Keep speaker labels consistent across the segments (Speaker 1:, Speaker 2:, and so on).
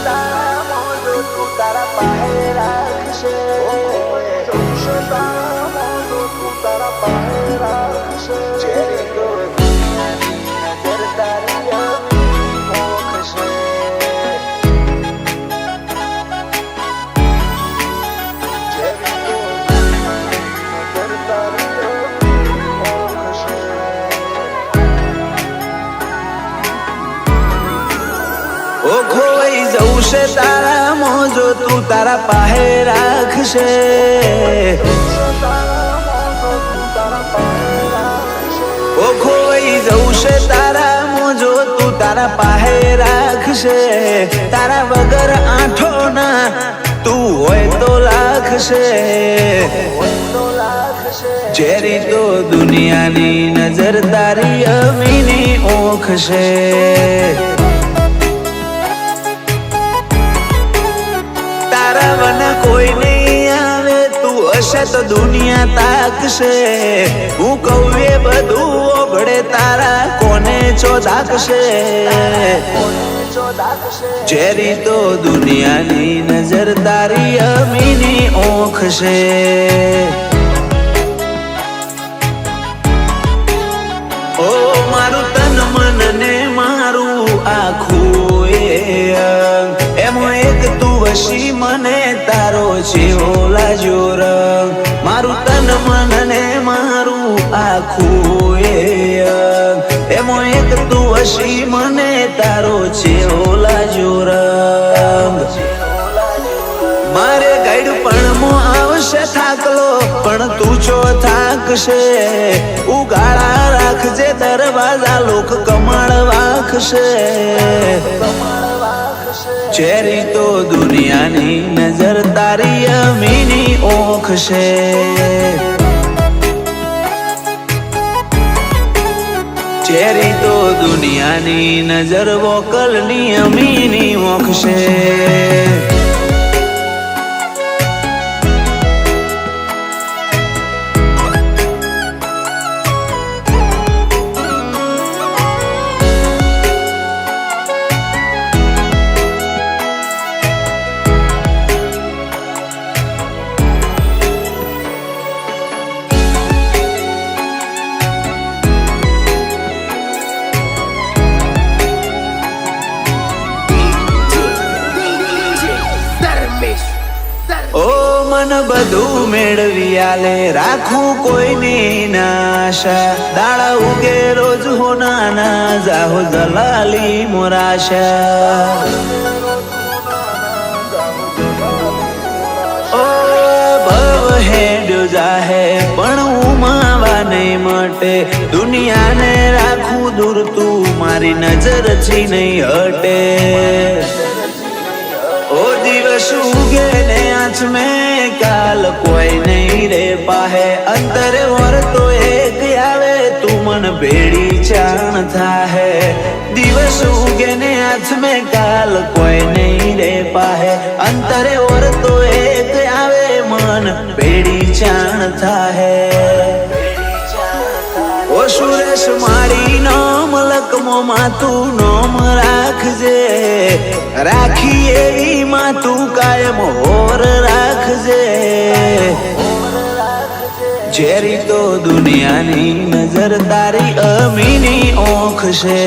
Speaker 1: તારા મોજો તું તારા પાસે રાખશે તારા મોજો તું તારા પાસે રાખશે જેરી તો દુનિયાની નજર તારી મોખશે ઓ ખોવાઈ જવું છે તારા મોજો તું તારા પાસે રાખશે ઓ ખોવાઈ જવું છે તારા મોજો તું તારા પાસે રાખશે તારા વગર આંઠો ના તું હોય તો લાખશે જેરી તો દુનિયાની નજર તારી અમીની ઓખશે તારા વન કોઈ નહીં આવે તું હશે તો દુનિયા તાકશે હું કહું એ બધું ઓગળે તારા કોને ચોદાકશે જેરી તો દુનિયાની નજર તારી અમીની ઓખશે ઓ મારું તન મન ને મારું આખું એમાં એક તું વશી મને તારો જેવો લાજો રંગ મારું તન મન ને મારું આખું એમાં એક તું વશી મને તારો જેવો લાજો રંગ મારે ગાઈડપણમાં આવશે થાકલો પણ તું છો થાકશે ઉગાડા રાખજે દરવાજા લોક કમળ વાખશે જેરી તો દુનિયાની નજર તારી અમીની ઓખશે જેરી તો દુનિયાની નજર વોકલની અમીની ઓખશે ઓ મન બધું મેળવી આલે રાખું કોઈની નાશા દાડા ઉગે રોજ હોના ના જાહો દલાલી મોરાશા ઓ ભવ હેડ્યો જાહે પણ ઉમાવા નહીં મટે દુનિયાને રાખું દૂર તું મારી નજરથી નહીં હટે ओ दिवस उगे ने आँच में काल कोई नहीं रे पाहे अंतर और तो एक आवे तू मन बेड़ी चाण था है दिवस उगे ने आँच में काल कोई नहीं रे पाहे अंतर और तो एक आवे मन बेड़ी चाण था है ओ सुरेश मारी नाम लकमो मातू नोम રાખજે રાખી એવી માં તું કાયમ હોર રાખજે જેરી તો દુનિયાની નજર તારી અમીની ઓખશે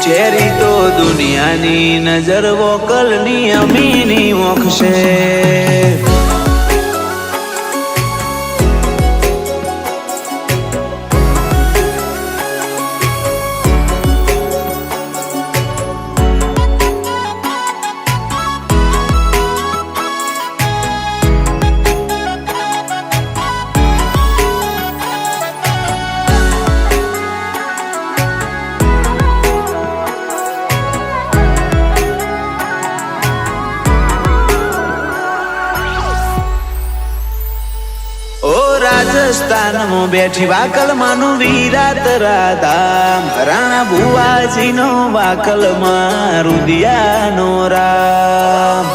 Speaker 1: જેરી તો દુનિયાની નજર વોકલની અમીની ઓખશે રાજસ્થાન માં બેઠી વાકલ માનું વિરાટ રાધા રાણા ભુવાજી નો વાકલ માં રુદિયા નો રામ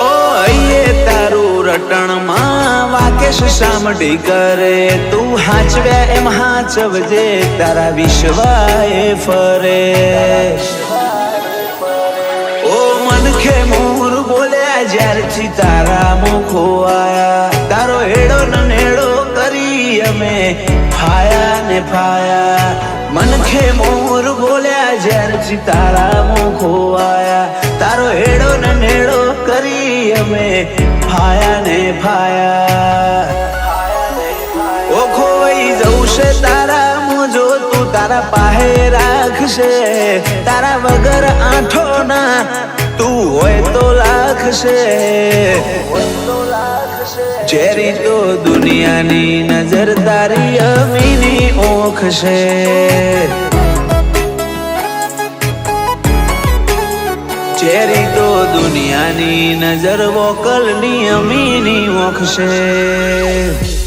Speaker 1: ઓ અયે તારું રટણમાં વાકેશ સામડી કરે તું હાચવ્યા એમ હાચવજે તારા વિશ્વાએ ફરે ઓ મનખે મોર બોલ્યા જ્યારથી તારા મુખો આયા તારો હેડો ને નેડો કરી અમે ફાયા ને ફાયા મનખે મોર બોલ્યા જ્યારથી તારા મુખો આયા તારો હેડો ને નેડો કરી અમે ફાયા ને ફાયા ઓ ખોવાઈ જવું છે તારા મોજો તું તારા પાહે રાખશે તારા વગર આંઠો ના તું હોય તો લાખશે ચેરી તો દુનિયાની નજર તારી અમીની ઓખ છે ચેરી તો દુનિયાની નજર વોકલની અમીની ઓખ છે